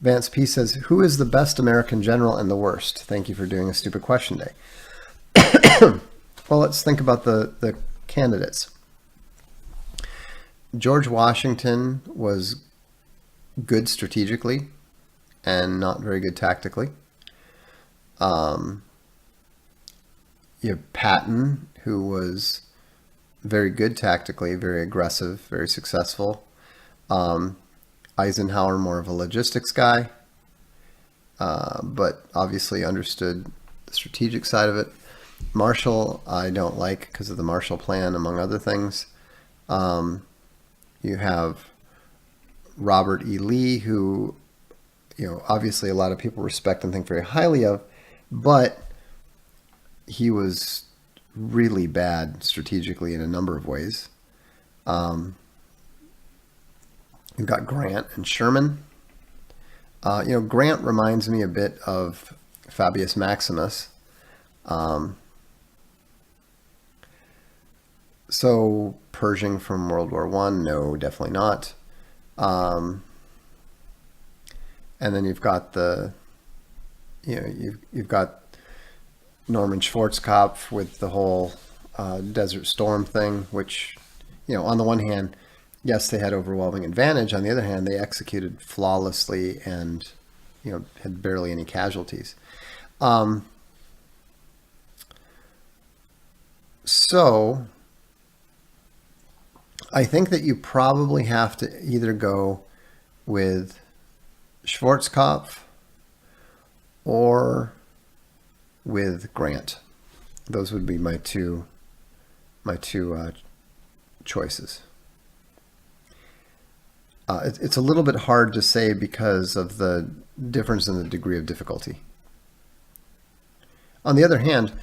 Vance P says, "Who is the best American general and the worst?" Thank you for doing a stupid question day. Well, let's think about the candidates. George Washington was good strategically and not very good tactically. You have Patton, who was very good tactically, very aggressive, very successful. Eisenhower, more of a logistics guy, but obviously understood the strategic side of it. Marshall, I don't like because of the Marshall Plan, among other things. You have Robert E. Lee, who, obviously a lot of people respect and think very highly of, but he was really bad strategically in a number of ways. You've got Grant and Sherman. Grant reminds me a bit of Fabius Maximus. So Pershing from World War One, no, definitely not. And then you've got you've got Norman Schwarzkopf with the whole Desert Storm thing, which, on the one hand, yes, they had overwhelming advantage. On the other hand, they executed flawlessly and, had barely any casualties. So I think that you probably have to either go with Schwarzkopf or with Grant. Those would be my two choices. It's a little bit hard to say because of the difference in the degree of difficulty. On the other hand,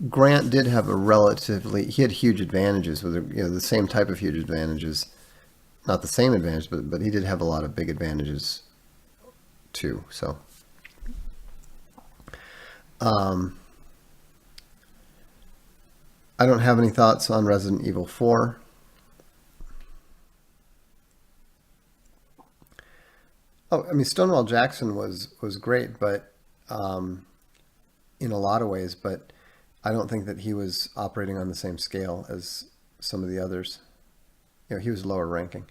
Grant did have he had huge advantages with, the same type of huge advantages, not the same advantage, but he did have a lot of big advantages too. So, I don't have any thoughts on Resident Evil 4. Oh, I mean, Stonewall Jackson was great, but in a lot of ways, but I don't think that he was operating on the same scale as some of the others. He was lower ranking.